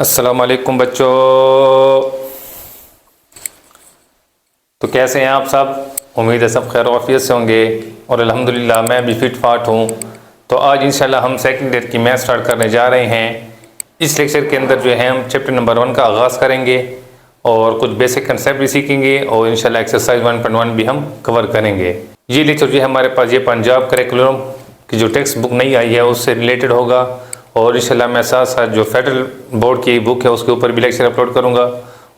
अस्सलाम वालेकुम बच्चों। तो कैसे हैं आप सब? उम्मीद है सब खैर आफियत से होंगे और अल्हम्दुलिल्लाह मैं भी फिट फाट हूँ। तो आज इंशाल्लाह हम सेकंड ईयर की मैथ स्टार्ट करने जा रहे हैं। इस लेक्चर के अंदर जो है हम चैप्टर नंबर 1 का आगाज़ करेंगे और कुछ बेसिक कंसेप्ट भी सीखेंगे और इंशाल्लाह एक्सरसाइज 1.1 भी हम कवर करेंगे। ये लेक्चर जो है हमारे पास ये पंजाब करिकुलम की जो टेक्स्ट बुक नहीं आई है उससे रिलेटेड होगा और इंशाल्लाह मैं साथ साथ जो फेडरल बोर्ड की बुक है उसके ऊपर भी लेक्चर अपलोड करूँगा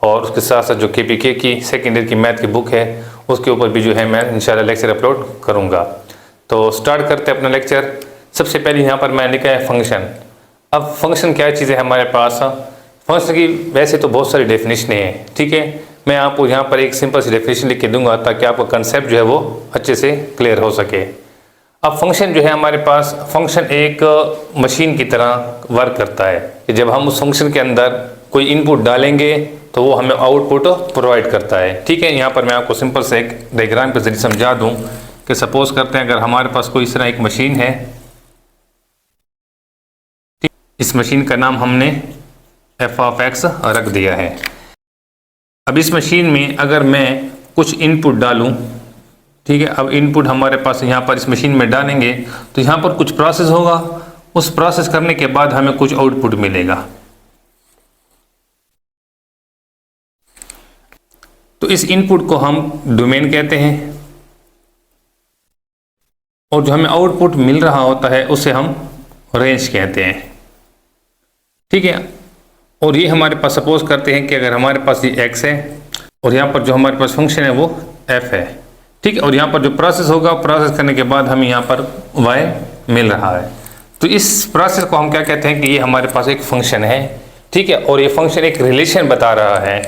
और उसके साथ साथ जो KPK की सेकेंड ईयर की मैथ की बुक है उसके ऊपर भी जो है मैं इंशाल्लाह लेक्चर अपलोड करूँगा। तो स्टार्ट करते हैं अपना लेक्चर। सबसे पहले यहाँ पर मैं लिखा है फंक्शन। अब फंक्शन क्या चीज़ है हमारे पास? फंक्शन की वैसे तो बहुत सारी डेफिनेशन है, ठीक है। मैं आपको यहाँ पर एक सिंपल सी डेफिनेशन लिख के दूंगा ताकि आपका कंसेप्ट जो है वो अच्छे से क्लियर हो सके। अब फंक्शन जो है हमारे पास, फंक्शन एक मशीन की तरह वर्क करता है कि जब हम उस फंक्शन के अंदर कोई इनपुट डालेंगे तो वो हमें आउटपुट प्रोवाइड करता है, ठीक है। यहाँ पर मैं आपको सिंपल से एक डायग्राम के जरिए समझा दूँ कि सपोज करते हैं अगर हमारे पास कोई इस तरह एक मशीन है, इस मशीन का नाम हमने f(x) रख दिया है। अब इस मशीन में अगर मैं कुछ इनपुट डालूं, ठीक है, अब इनपुट हमारे पास यहाँ पर इस मशीन में डालेंगे तो यहाँ पर कुछ प्रोसेस होगा, उस प्रोसेस करने के बाद हमें कुछ आउटपुट मिलेगा। तो इस इनपुट को हम डोमेन कहते हैं और जो हमें आउटपुट मिल रहा होता है उसे हम रेंज कहते हैं, ठीक है। और ये हमारे पास सपोज करते हैं कि अगर हमारे पास ये x है और यहाँ पर जो हमारे पास फंक्शन है वो f है, ठीक है। और यहाँ पर जो प्रोसेस होगा, प्रोसेस करने के बाद हमें यहाँ पर y मिल रहा है। तो इस प्रोसेस को हम क्या कहते हैं कि ये हमारे पास एक फंक्शन है, ठीक है। और ये फंक्शन एक रिलेशन बता रहा है,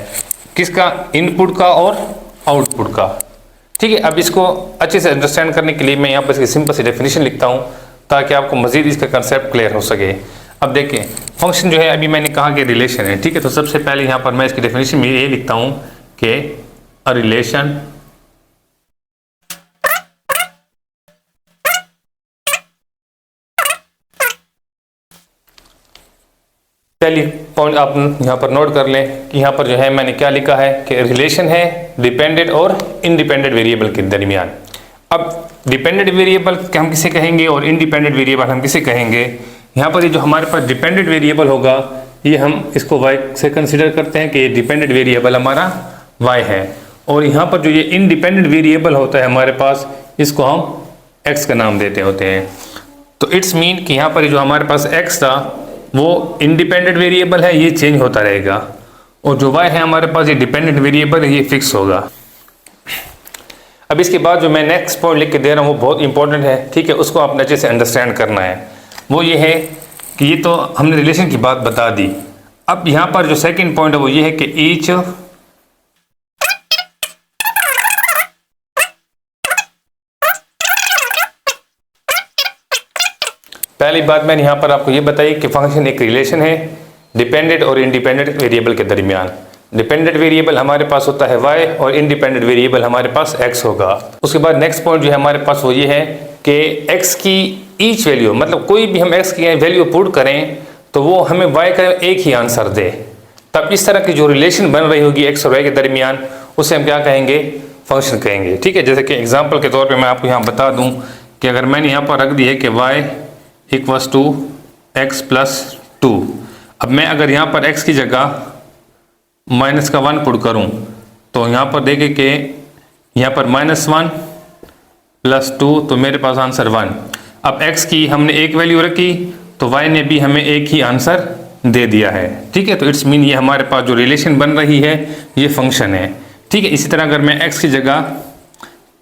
किसका? इनपुट का और आउटपुट का, ठीक है। अब इसको अच्छे से अंडरस्टैंड करने के लिए मैं यहाँ पर इसकी सिंपल सी डेफिनेशन लिखता हूँ ताकि आपको मजीद इसका कंसेप्ट क्लियर हो सके। अब देखें, फंक्शन जो है अभी मैंने कहा कि रिलेशन है, ठीक है। तो सबसे पहले यहाँ पर मैं इसकी डेफिनेशन में ये लिखता हूँ कि अ रिलेशन पहली पॉइंट आप यहाँ पर नोट कर लें कि यहाँ पर जो है मैंने क्या लिखा है कि रिलेशन है डिपेंडेंट और इंडिपेंडेंट वेरिएबल के दरमियान। अब डिपेंडेंट वेरिएबल हम किसे कहेंगे और इंडिपेंडेंट वेरिएबल हम किसे कहेंगे? यहाँ पर ये जो हमारे पास डिपेंडेंट वेरिएबल होगा ये हम इसको y से कंसिडर करते हैं कि ये डिपेंडेंट वेरिएबल हमारा y है। और यहाँ पर जो ये इंडिपेंडेंट वेरिएबल होता है हमारे पास, इसको हम x का नाम देते होते हैं। तो इट्स मीन कि यहाँ पर जो हमारे पास x था वो इंडिपेंडेंट वेरिएबल है, ये चेंज होता रहेगा, और जो y है हमारे पास ये डिपेंडेंट वेरिएबल है, ये फिक्स होगा। अब इसके बाद जो मैं नेक्स्ट पॉइंट लिख के दे रहा हूँ वो बहुत इंपॉर्टेंट है, ठीक है। उसको आपने अच्छे से अंडरस्टैंड करना है। वो ये है कि ये तो हमने रिलेशन की बात बता दी। अब यहाँ पर जो सेकंड पॉइंट है वो ये है कि ईच पहली बात मैंने यहाँ पर आपको ये बताई कि फंक्शन एक रिलेशन है डिपेंडेंट और इंडिपेंडेंट वेरिएबल के दरमियान। डिपेंडेंट वेरिएबल हमारे पास होता है y और इंडिपेंडेंट वेरिएबल हमारे पास x होगा। उसके बाद नेक्स्ट पॉइंट जो है हमारे पास वो ये है कि x की ईच वैल्यू, मतलब कोई भी हम x की वैल्यू पुट करें तो वो हमें y का एक ही आंसर दे। तब इस तरह की जो रिलेशन बन रही होगी x और y के दरमियान उसे हम क्या कहेंगे? फंक्शन कहेंगे, ठीक है। जैसे कि एग्जाम्पल के तौर पर मैं आपको यहाँ बता दूँ कि अगर मैंने यहाँ पर रख दी है कि y equals to x plus 2। अब मैं अगर यहाँ पर x की जगह माइनस का 1 पुट करूँ तो यहाँ पर देखें कि यहाँ पर -1 प्लस 2 तो मेरे पास आंसर 1। अब x की हमने एक वैल्यू रखी तो y ने भी हमें एक ही आंसर दे दिया है, ठीक है। तो इट्स मीन ये हमारे पास जो रिलेशन बन रही है ये फंक्शन है, ठीक है। इसी तरह अगर मैं x की जगह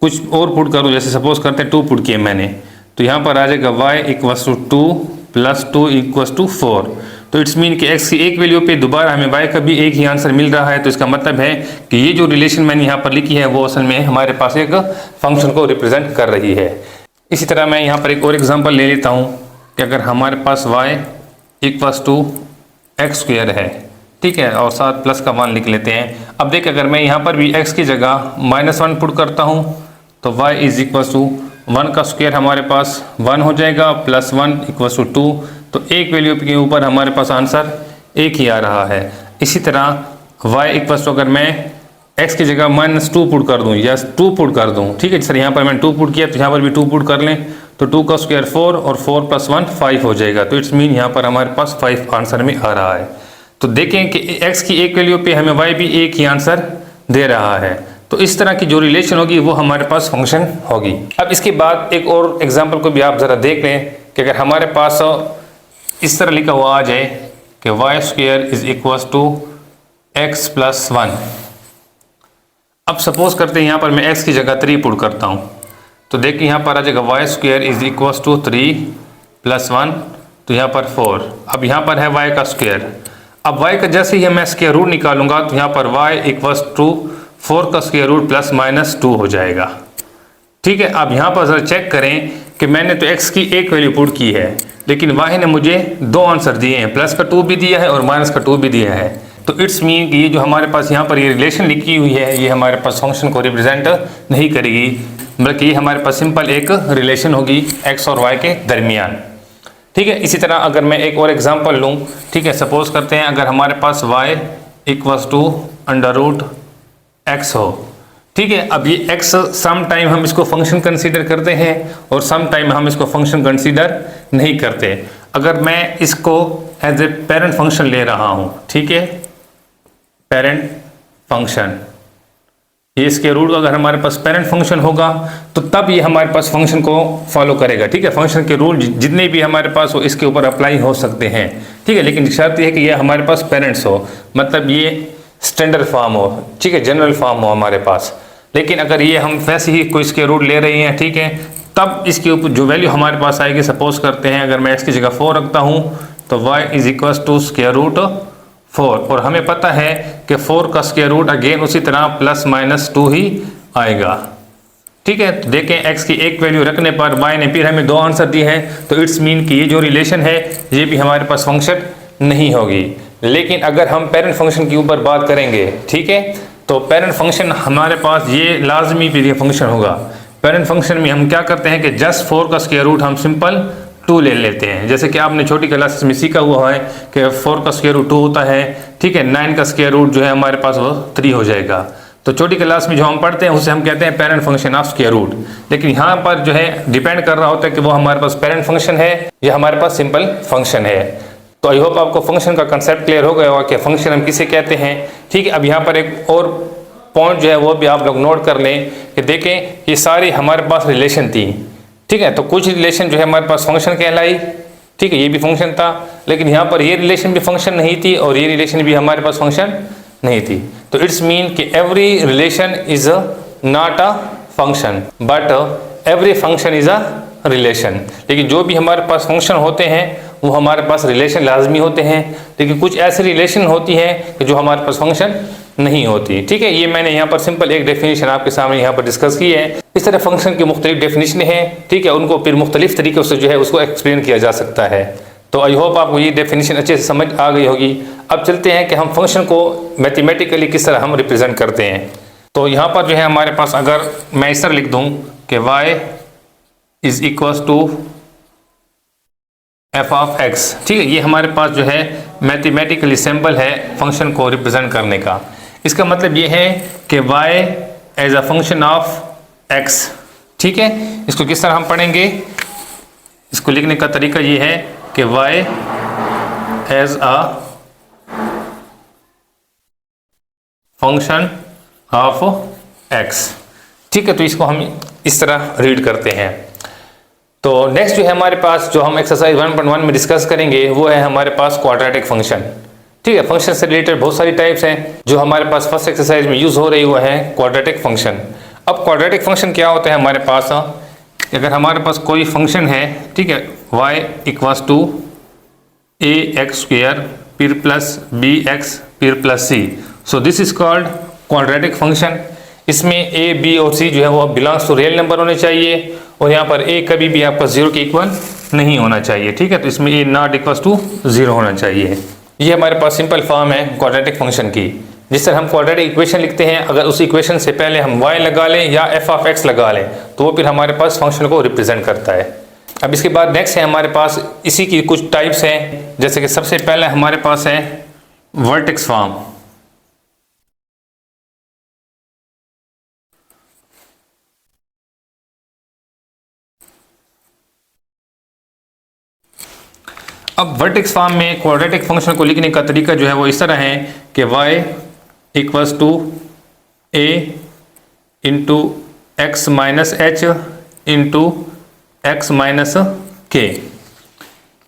कुछ और पुट करूँ, जैसे सपोज करते हैं 2 पुट किए मैंने, तो यहाँ पर आ जाएगा y equals to 2 plus 2 equals to 4। तो इट्स मीन कि x की एक वैल्यू पे दोबारा हमें y का भी एक ही आंसर मिल रहा है। तो इसका मतलब है कि ये जो रिलेशन मैंने यहाँ पर लिखी है वो असल में हमारे पास एक फंक्शन को रिप्रेजेंट कर रही है। इसी तरह मैं यहाँ पर एक और एग्जांपल ले लेता हूँ कि अगर हमारे पास y equals to x square है, ठीक है, और साथ प्लस का 1 लिख लेते हैं। अब देखिए अगर मैं यहाँ पर भी x की जगह -1 पुट करता हूँ तो y इज इक्वल्स टू 1 का स्क्वायर हमारे पास 1 हो जाएगा प्लस 1 इक्वल्स टू 2। तो एक वैल्यू के ऊपर हमारे पास आंसर एक ही आ रहा है। इसी तरह y इक्वल्स टू अगर मैं x की जगह -2 पुट कर दूं या 2 पुट कर दूं, ठीक है सर, यहाँ पर मैंने 2 पुट किया तो यहाँ पर भी 2 पुट कर लें, तो 2 का स्क्वायर 4 और 4 + 1 5 हो जाएगा। तो इट्स मीन यहाँ पर हमारे पास 5 आंसर में आ रहा है। तो देखें कि x की एक वैल्यू पे हमें y भी एक ही आंसर दे रहा है। तो इस तरह की जो रिलेशन होगी वो हमारे पास फंक्शन होगी। अब इसके बाद एक और एग्जाम्पल को भी आप ज़रा देख लें कि अगर हमारे पास इस तरह लिखा हुआ आ जाए कि y² = x + 1। अब सपोज करते हैं यहाँ पर मैं x की जगह 3 पुट करता हूँ, तो देखिए यहाँ पर आ जाएगा y² = 3 + 1, तो यहाँ पर 4। अब यहाँ पर है y का स्क्वायर। अब y का जैसे ही मैं स्क्वायर रूट निकालूंगा तो यहाँ पर y = 4 का स्क्वायर रूट +-2 हो जाएगा। ठीक है, अब यहाँ पर ज़रा चेक करें कि मैंने तो x की एक वैल्यू पुट की है, लेकिन y ने मुझे 2 आंसर दिए हैं, +2 भी दिया है और -2 भी दिया है। तो इट्स मीन कि ये जो हमारे पास यहाँ पर ये रिलेशन लिखी हुई है ये हमारे पास फंक्शन को रिप्रेजेंट नहीं करेगी, बल्कि ये हमारे पास सिंपल एक रिलेशन होगी x और y के दरमियान। ठीक है, इसी तरह अगर मैं एक और एग्जांपल लूँ, ठीक है, सपोज करते हैं अगर हमारे पास y = √x हो। ठीक है, अब ये x सम टाइम हम इसको फंक्शन कंसीडर करते हैं और सम टाइम हम इसको फंक्शन कंसीडर नहीं करते। अगर मैं इसको एज ए पेरेंट फंक्शन ले रहा हूँ, ठीक है, पेरेंट फंक्शन, ये इसके रूट अगर हमारे पास पेरेंट फंक्शन होगा तो तब ये हमारे पास फंक्शन को फॉलो करेगा। ठीक है, फंक्शन के रूल जितने भी हमारे पास हो इसके ऊपर अप्लाई हो सकते हैं। ठीक है, लेकिन शर्त यह है कि ये हमारे पास पेरेंट्स हो, मतलब ये स्टैंडर्ड फॉर्म हो, ठीक है, जनरल फॉर्म हो हमारे पास। लेकिन अगर ये हम वैसे ही कोई इसके रूट ले रहे हैं, ठीक है, तब इसके ऊपर जो वैल्यू हमारे पास आएगी, सपोज करते हैं अगर मैं x की जगह 4 रखता हूँ तो y = √4, और हमें पता है कि 4 का स्क्वायर रूट अगेन उसी तरह +-2 ही आएगा। ठीक है, तो देखें x की एक वैल्यू रखने पर y ने फिर हमें 2 आंसर दिए हैं, तो इट्स मीन कि ये जो रिलेशन है ये भी हमारे पास फंक्शन नहीं होगी। लेकिन अगर हम पेरेंट फंक्शन के ऊपर बात करेंगे, ठीक है, तो पेरेंट फंक्शन हमारे पास ये लाजमी फिर ये फंक्शन होगा। पेरेंट फंक्शन में हम क्या करते हैं कि जस्ट 4 का स्क्वायर रूट हम सिंपल 2 ले लेते हैं, जैसे कि आपने छोटी क्लासेस में सीखा हुआ है कि 4 का स्क्वायर रूट 2 होता है। ठीक है, 9 का स्क्वायर रूट जो है हमारे पास वो 3 हो जाएगा। तो छोटी क्लास में जो हम पढ़ते हैं उसे हम कहते हैं parent function of square root. लेकिन यहाँ पर जो है डिपेंड कर रहा होता है कि वो हमारे पास पेरेंट फंक्शन है या हमारे पास सिंपल फंक्शन है। तो आई होप आपको फंक्शन का कंसेप्ट क्लियर हो गया होगा कि फंक्शन हम किसे कहते हैं। ठीक है, अब यहाँ पर एक और पॉइंट जो है वो भी आप लोग नोट कर लें कि देखें ये सारी हमारे पास रिलेशन थी। ठीक है, तो कुछ रिलेशन जो है हमारे पास फंक्शन कहलाई, ठीक है, ये भी फंक्शन था, लेकिन यहाँ पर ये रिलेशन भी फंक्शन नहीं थी और ये रिलेशन भी हमारे पास फंक्शन नहीं थी। तो इट्स मीन कि every relation is not a function but every function is a relation. लेकिन जो भी हमारे पास फंक्शन होते हैं वो हमारे पास रिलेशन लाजमी होते हैं, लेकिन कुछ ऐसी रिलेशन होती हैं कि जो हमारे पास फंक्शन नहीं होती। ठीक है, ये मैंने यहाँ पर सिंपल एक डेफिनेशन आपके सामने यहाँ पर डिस्कस की है। इस तरह फंक्शन की मुख्तलिफ डेफिनेशन हैं, ठीक है, उनको फिर मुख्तलिफ तरीक़ों से जो है उसको एक्सप्लेन किया जा सकता है। तो आई होप आपको ये डेफिनेशन अच्छे से समझ आ गई होगी। अब चलते हैं कि हम फंक्शन को मैथमेटिकली किस तरह हम रिप्रेजेंट करते हैं। तो यहाँ पर जो है हमारे पास अगर मैं इस तरह लिख दूँ कि y = f(x), ठीक है, ये हमारे पास जो है मैथमेटिकली सिंबल है फंक्शन को रिप्रेजेंट करने का। इसका मतलब ये है कि y as a function of x। ठीक है, इसको किस तरह हम पढ़ेंगे, इसको लिखने का तरीका ये है कि y as a function of x। ठीक है, तो इसको हम इस तरह रीड करते हैं। तो नेक्स्ट जो है हमारे पास जो हम एक्सरसाइज 1.1 में डिस्कस करेंगे वो है हमारे पास क्वाड्रेटिक फंक्शन। ठीक है, फंक्शन से रिलेटेड बहुत सारी टाइप्स हैं जो हमारे पास फर्स्ट एक्सरसाइज में यूज़ हो रही हुआ है क्वाड्रेटिक फंक्शन। अब क्वाड्रेटिक फंक्शन क्या होता है हमारे पास, अगर हमारे पास कोई फंक्शन है, ठीक है, y = ax² फिर +bx फिर +c, so this is called quadratic function. इसमें a, b और c जो है वो बिलोंग्स टू रियल नंबर होने चाहिए और यहाँ पर a कभी भी आपका 0 के इक्वल नहीं होना चाहिए। ठीक है, तो इसमें a ≠ 0 होना चाहिए। ये हमारे पास सिंपल फॉर्म है क्वाड्रेटिक फंक्शन की। जिस तरह हम क्वाड्रेटिक इक्वेशन लिखते हैं, अगर उस इक्वेशन से पहले हम y लगा लें या f(x) लगा लें तो वो फिर हमारे पास फंक्शन को रिप्रेजेंट करता है। अब इसके बाद नेक्स्ट है हमारे पास इसी की कुछ टाइप्स हैं, जैसे कि सबसे पहले हमारे पास है वर्टेक्स फॉर्म। अब वर्टेक्स फॉर्म में क्वाड्रेटिक फंक्शन को लिखने का तरीका जो है वो इस तरह है कि y equals to a into x minus h into x minus k.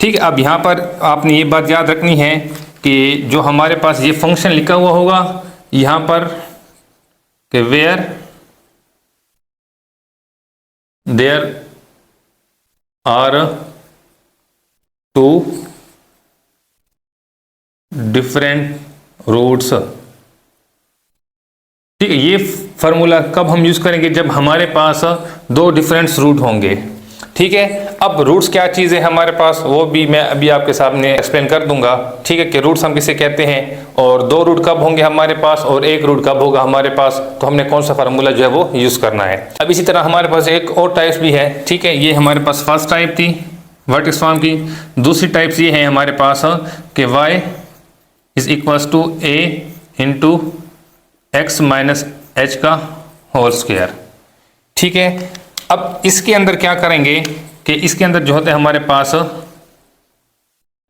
ठीक है, अब यहाँ पर आपने ये बात याद रखनी है कि जो हमारे पास ये फंक्शन लिखा हुआ होगा यहाँ पर कि where there are two different roots. ठीक है, ये फार्मूला कब हम यूज करेंगे? जब हमारे पास दो डिफरेंट रूट होंगे। ठीक है, अब रूट्स क्या चीज़ है हमारे पास वो भी मैं अभी आपके सामने एक्सप्लेन कर दूंगा। ठीक है, कि रूट्स हम किसे कहते हैं और दो रूट कब होंगे हमारे पास और एक रूट कब होगा हमारे पास, तो हमने कौन सा फार्मूला जो है वो यूज करना है। अब इसी तरह हमारे पास एक और टाइप्स भी है। ठीक है, ये हमारे पास फर्स्ट टाइप थी वर्टेक्स फॉर्म की। दूसरी टाइप्स ये है हमारे पास कि y is equals to a into x minus h का होल स्क्वायर। ठीक है, अब इसके अंदर क्या करेंगे कि इसके अंदर जो होते हैं हमारे पास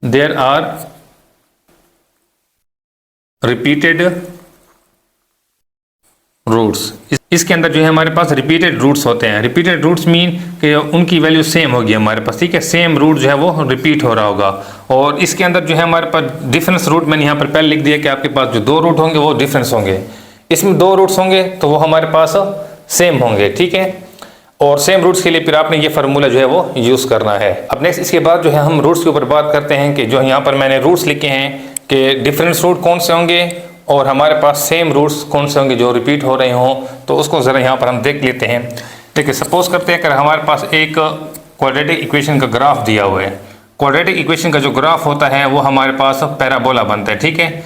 देयर आर रिपीटेड रूट्स। इसके अंदर जो है हमारे पास रिपीटेड रूट्स होते हैं। रिपीटेड रूट्स मीन कि उनकी वैल्यू सेम होगी हमारे पास। ठीक है, सेम रूट जो है वो रिपीट हो रहा होगा। और इसके अंदर जो है हमारे पास डिफरेंस रूट मैंने यहाँ पर पहले लिख दिया कि आपके पास जो दो रूट होंगे वो डिफरेंस होंगे। इसमें दो रूट्स होंगे तो वो हमारे पास सेम होंगे। ठीक है, और सेम रूट्स के लिए फिर आपने ये फार्मूला जो है वो यूज़ करना है। अब नेक्स्ट इसके बाद जो है हम रूट्स के ऊपर बात करते हैं कि जो यहाँ पर मैंने रूट्स लिखे हैं कि डिफरेंस रूट कौन से होंगे और हमारे पास सेम रूट्स कौन से होंगे जो रिपीट हो रहे हों। तो उसको ज़रा यहाँ पर हम देख लेते हैं। देखिए, सपोज करते हैं कि हमारे पास एक क्वाड्रेटिक इक्वेशन का ग्राफ दिया हुआ है। क्वाड्रेटिक इक्वेशन का जो ग्राफ होता है वो हमारे पास पैराबोला बनता है। ठीक है,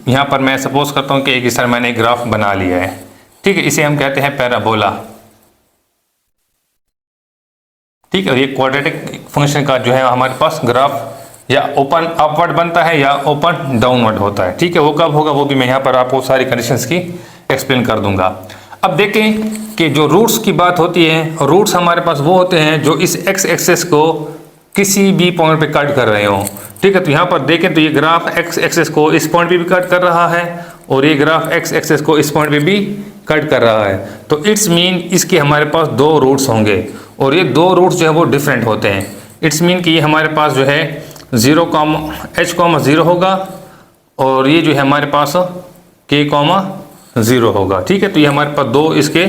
यहाँ पर मैं सपोज करता हूँ कि एक इस तरह मैंने एक ग्राफ बना लिया है। ठीक है, इसे हम कहते हैं पैराबोला। ठीक है, और ये क्वाड्रेटिक फंक्शन का जो है हमारे पास ग्राफ या ओपन अपवर्ड बनता है या ओपन डाउनवर्ड होता है। ठीक है, वो कब होगा वो भी मैं यहाँ पर आपको सारी कंडीशंस की एक्सप्लेन कर दूंगा। अब देखें कि जो रूट्स की बात होती है, रूट्स हमारे पास वो होते हैं जो इस एक्स एक्सेस को किसी भी पॉइंट पे कट कर रहे हों। ठीक है, तो यहाँ पर देखें तो ये ग्राफ एक्स एक्सेस को इस पॉइंट पे भी कट कर रहा है और ये ग्राफ एक्स एक्सेस को इस पॉइंट पे भी कट कर रहा है। तो इट्स मीन इसके हमारे पास दो रूट्स होंगे और ये दो रूट्स जो है वो डिफरेंट होते हैं। इट्स मीन कि ये हमारे पास जो है 0,h,0 होगा और ये जो है हमारे पास k,0 होगा। ठीक है, तो ये हमारे पास दो इसके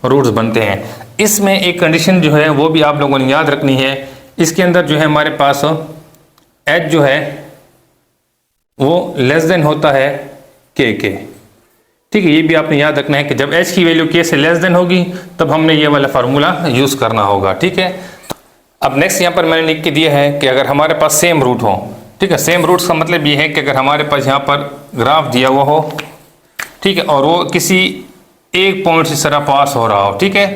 रूट्स बनते हैं। इसमें एक कंडीशन जो है वो भी आप लोगों ने याद रखनी है। इसके अंदर जो है हमारे पास h जो है वो लेस देन होता है k के। ठीक है, ये भी आपने याद रखना है कि जब h की वैल्यू k से लेस देन होगी तब हमने ये वाला फार्मूला यूज़ करना होगा। ठीक है, अब नेक्स्ट यहाँ पर मैंने लिख के दिया है कि अगर हमारे पास सेम रूट हो। ठीक है, सेम रूट्स का मतलब ये है कि अगर हमारे पास यहाँ पर ग्राफ दिया हुआ हो, ठीक है, और वो किसी एक पॉइंट से तरह पास हो रहा हो, ठीक है,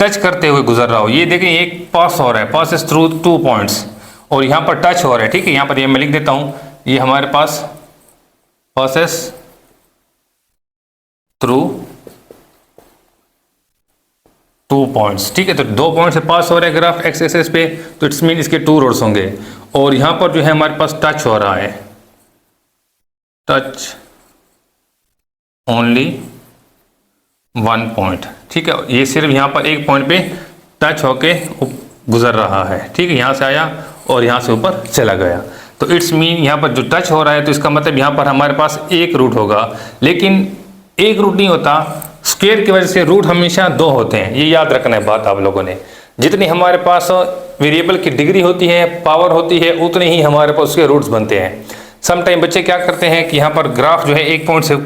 टच करते हुए गुजर रहा हो। ये देखें एक पास हो रहा है, पासिस थ्रू 2 पॉइंट्स, और यहाँ पर टच हो रहा है। ठीक है, यहाँ पर ये मैं लिख देता हूँ, ये हमारे पास पासिस थ्रू 2 पॉइंट्स। ठीक है, तो 2 पॉइंट से पास हो रहा है ग्राफ एक्स एक्सिस पे, तो इट्स मीन इसके 2 रूट्स होंगे। और यहाँ पर जो है हमारे पास टच हो रहा है, टच ओनली 1 पॉइंट। ठीक है, ये सिर्फ यहाँ पर एक पॉइंट पे टच होके गुजर रहा है। ठीक है, यहाँ से आया और यहाँ से ऊपर चला गया। तो इट्स मीन यहाँ पर जो टच हो रहा है तो इसका मतलब यहाँ पर हमारे पास एक रूट होगा, लेकिन एक रूट नहीं होता, स्क्वायर की वजह से रूट हमेशा 2 होते हैं। ये याद रखना है बात आप लोगों ने। जितनी हमारे पास वेरिएबल की डिग्री होती है, पावर होती है, उतने ही हमारे पास उसके रूट्स बनते हैं। सम टाइम बच्चे क्या करते हैं कि यहाँ पर ग्राफ जो है एक पॉइंट से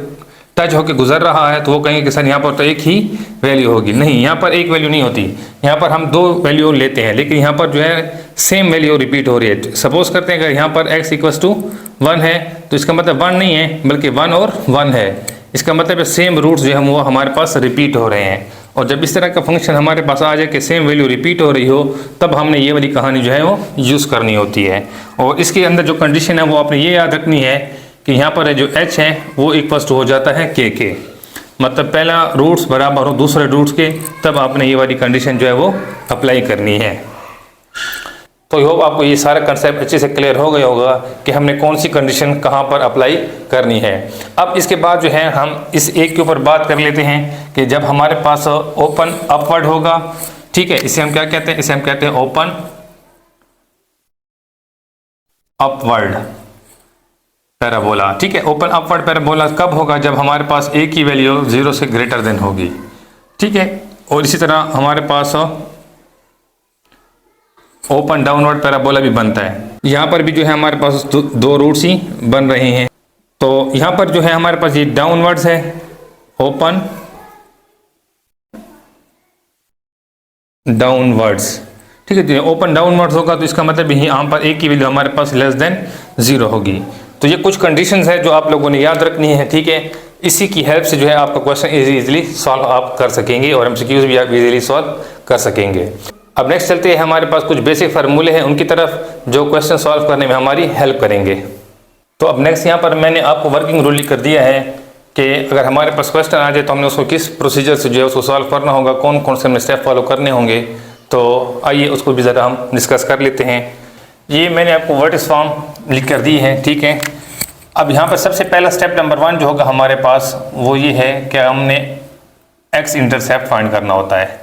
टच होकर गुजर रहा है तो वो कहेंगे कि सर यहाँ पर तो एक ही वैल्यू होगी। नहीं, यहाँ पर एक वैल्यू नहीं होती, यहाँ पर हम 2 वैल्यू लेते हैं, लेकिन यहाँ पर जो है सेम वैल्यू रिपीट हो रही है। सपोज करते हैं अगर यहाँ पर x = 1 है तो इसका मतलब 1 नहीं है बल्कि 1 और 1 है। इसका मतलब है सेम रूट्स जो है वो हमारे पास रिपीट हो रहे हैं। और जब इस तरह का फंक्शन हमारे पास आ जाए कि सेम वैल्यू रिपीट हो रही हो, तब हमने ये वाली कहानी जो है वो यूज़ करनी होती है। और इसके अंदर जो कंडीशन है वो आपने ये याद रखनी है कि यहाँ पर जो h है वो इक्वल टू हो जाता है k, मतलब पहला रूट्स बराबर हो दूसरे रूट्स के, तब आपने ये वाली कंडीशन जो है वो अप्लाई करनी है। तो आई होप आपको ये सारा कंसेप्ट अच्छे से क्लियर हो गया होगा कि हमने कौन सी कंडीशन कहाँ पर अप्लाई करनी है। अब इसके बाद जो है हम इस एक के ऊपर बात कर लेते हैं कि जब हमारे पास ओपन अपवर्ड होगा, ठीक है, इसे हम क्या कहते हैं, इसे हम कहते हैं ओपन अपवर्ड पैराबोला। ठीक है, ओपन अपवर्ड पैराबोला कब होगा, जब हमारे पास a की वैल्यू 0 से ग्रेटर देन होगी। ठीक है, और इसी तरह हमारे पास ओपन डाउनवर्ड पैराबोला भी बनता है। यहाँ पर भी जो है हमारे पास दो रूट्स ही बन रहे हैं। तो यहाँ पर जो है हमारे पास ये डाउनवर्ड्स है, ओपन डाउनवर्ड्स। ठीक है, ओपन डाउनवर्ड्स होगा तो इसका मतलब यहाँ पर a की वैल्यू हमारे पास लेस देन 0 होगी। तो ये कुछ कंडीशंस है जो आप लोगों ने याद रखनी है। ठीक है, इसी की हेल्प से जो है आपका क्वेश्चन इजीली सॉल्व आप कर सकेंगे और एमसीक्यूज भी आप इजीली सॉल्व कर सकेंगे। अब नेक्स्ट चलते हैं, हमारे पास कुछ बेसिक फार्मूले हैं उनकी तरफ जो क्वेश्चन सॉल्व करने में हमारी हेल्प करेंगे। तो अब नेक्स्ट यहाँ पर मैंने आपको वर्किंग रूल कर दिया है कि अगर हमारे पास क्वेश्चन आ जाए तो हमने उसको किस प्रोसीजर से जो है उसको सॉल्व करना होगा, कौन कौन से हमें स्टेप फॉलो करने होंगे। तो आइए उसको भी ज़रा हम डिस्कस कर लेते हैं। ये मैंने आपको वर्टिस फॉर्म लिख कर दी है। ठीक है, अब यहाँ पर सबसे पहला स्टेप नंबर 1 जो होगा हमारे पास वो ये है कि हमने एक्स इंटरसेप्ट फाइंड करना होता है।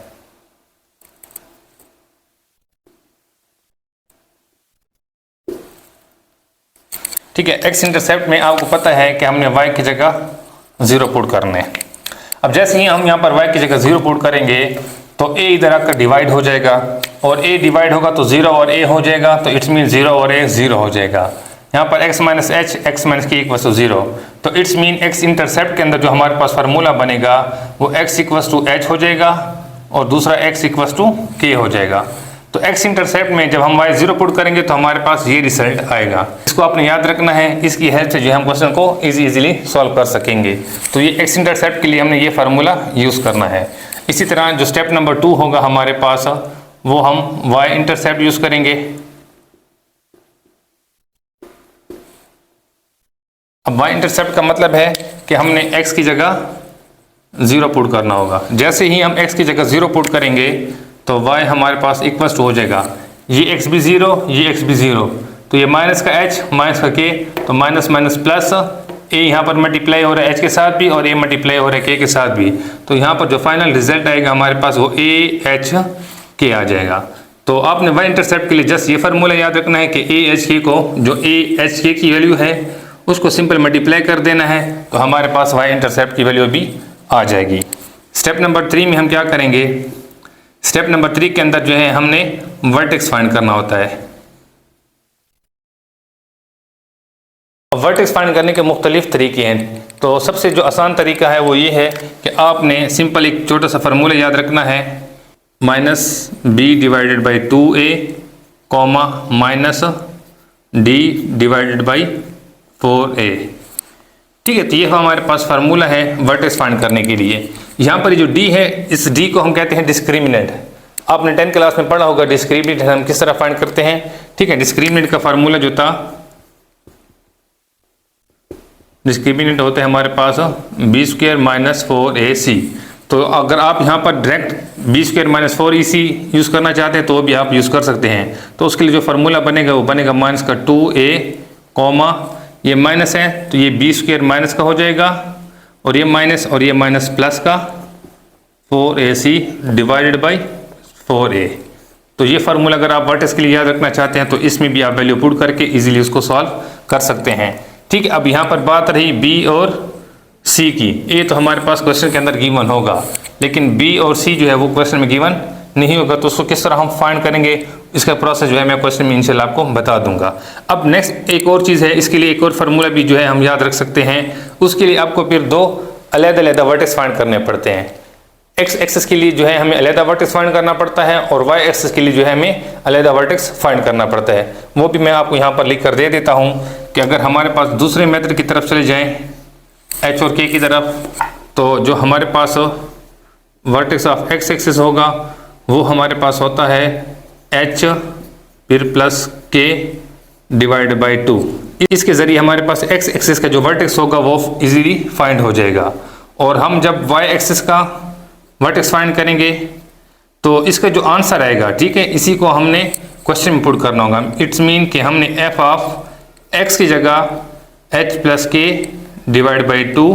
ठीक है, एक्स इंटरसेप्ट में आपको पता है कि हमने y की जगह 0 पुट करना है। अब जैसे ही हम यहाँ पर y की जगह 0 पुट करेंगे तो a इधर आकर डिवाइड हो जाएगा और a डिवाइड होगा तो 0 और a हो जाएगा, तो इट्स मीन 0 और a 0 हो जाएगा। यहाँ पर x minus H x minus के इक्वल टू 0, तो इट्स मीन x इंटरसेप्ट के अंदर जो हमारे पास फार्मूला बनेगा वो x इक्वल टू एच हो जाएगा और दूसरा x इक्वल टू k हो जाएगा। तो x इंटरसेप्ट में जब हम y 0 पुट करेंगे तो हमारे पास ये रिजल्ट आएगा। इसको आपने याद रखना है, इसकी हेल्प से जो हम क्वेश्चन को इजीली सॉल्व कर सकेंगे। तो ये x इंटरसेप्ट के लिए हमने ये फार्मूला यूज़ करना है। इसी तरह जो स्टेप नंबर 2 होगा हमारे पास वो हम y इंटरसेप्ट यूज़ करेंगे। अब y इंटरसेप्ट का मतलब है कि हमने x की जगह 0 पुट करना होगा। जैसे ही हम x की जगह 0 पुट करेंगे तो y हमारे पास इक्वल्स टू हो जाएगा, ये x भी 0 ये x भी 0, तो ये माइनस का h माइनस का k, तो माइनस माइनस प्लस a यहाँ पर मल्टीप्लाई हो रहा है h के साथ भी और a मल्टीप्लाई हो रहा है k के साथ भी। तो यहाँ पर जो फाइनल रिजल्ट आएगा हमारे पास वो a h k आ जाएगा। तो आपने y इंटरसेप्ट के लिए जस्ट ये फार्मूला याद रखना है कि a h k को जो a h k की वैल्यू है उसको सिंपल मल्टीप्लाई कर देना है, तो हमारे पास y इंटरसेप्ट की वैल्यू भी आ जाएगी। स्टेप नंबर 3 में हम क्या करेंगे, स्टेप नंबर 3 के अंदर जो है हमने वर्टेक्स फाइंड करना होता है। वर्टेक्स फाइंड करने के मुख्तलिफ तरीके हैं। तो सबसे जो आसान तरीका है वो ये है कि आपने सिंपल एक छोटा सा फार्मूला याद रखना है, minus b divided by 2a comma minus d divided by 4a। ठीक है, तो ये हमारे पास फार्मूला है वर्टेक्स फाइंड करने के लिए। यहाँ पर जो d है, इस d को हम कहते हैं डिस्क्रिमिनेंट। आपने 10th क्लास में पढ़ा होगा डिस्क्रिमिनेंट हम किस तरह फाइंड करते हैं। ठीक है, डिस्क्रिमिनेंट का फार्मूला जो था, डिस्क्रिमिनेंट होता है हमारे पास बी स्क्वायर माइनस 4ac। तो अगर आप यहाँ पर direct b square minus 4ac use करना चाहते हैं तो भी आप यूज़ कर सकते हैं। तो उसके लिए जो फार्मूला बनेगा वो बनेगा माइनस का 2a कॉमा ये माइनस है तो ये बी स्क्वायर माइनस का हो जाएगा और ये माइनस प्लस का 4ac डिवाइडेड बाई 4a। तो ये फार्मूला अगर आप वर्टेक्स के लिए याद रखना चाहते हैं तो इसमें भी आप वैल्यू पुट करके इजीली उसको सॉल्व कर सकते हैं। ठीक है, अब यहाँ पर बात रही b और c की। a तो हमारे पास क्वेश्चन के अंदर गिवन होगा, लेकिन b और c जो है वो क्वेश्चन में गिवन नहीं होगा। तो उसको किस तरह हम फाइंड करेंगे, इसका प्रोसेस जो है मैं क्वेश्चन में इंशाल्लाह आपको बता दूंगा। अब नेक्स्ट एक और चीज़ है, इसके लिए एक और फार्मूला भी जो है हम याद रख सकते हैं। उसके लिए आपको फिर दो अलग-अलग वर्टेक्स फाइंड करने पड़ते हैं। एक्स एक्सिस के लिए जो है हमें अलग वर्टेक्स फाइंड करना पड़ता है और वाई एक्सिस के लिए जो है हमें अलग वर्टेक्स फाइंड करना पड़ता है। वो भी मैं आपको यहाँ पर लिख कर दे देता हूँ कि अगर हमारे पास दूसरे मेथड की तरफ चले जाएँ, एच और के की तरफ, तो जो हमारे पास वर्टेक्स ऑफ एक्स एक्सिस होगा वो हमारे पास होता है एच फिर प्लस के डिवाइड बाई 2। इसके ज़रिए हमारे पास एक्स एक्सिस का जो वर्टेक्स होगा वो इजीली फाइंड हो जाएगा। और हम जब वाई एक्सिस का वर्टेक्स फाइंड करेंगे तो इसका जो आंसर आएगा, ठीक है, इसी को हमने क्वेश्चन में पुट करना होगा। इट्स मीन कि हमने एफ ऑफ एक्स की जगह एच प्लस के डिवाइड बाई 2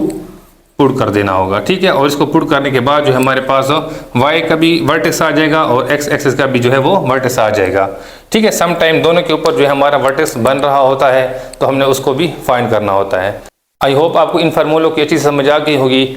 पुट कर देना होगा, ठीक है। और इसको पुट करने के बाद जो हमारे पास वाई का भी वर्टेक्स आ जाएगा और एक्स एक्सिस का भी जो है वो वर्टेक्स आ जाएगा, ठीक है। सम टाइम दोनों के ऊपर जो है हमारा वर्टेक्स बन रहा होता है तो हमने उसको भी फाइंड करना होता है। आई होप आपको इन फार्मूलों की अच्छी समझ आ गई होगी।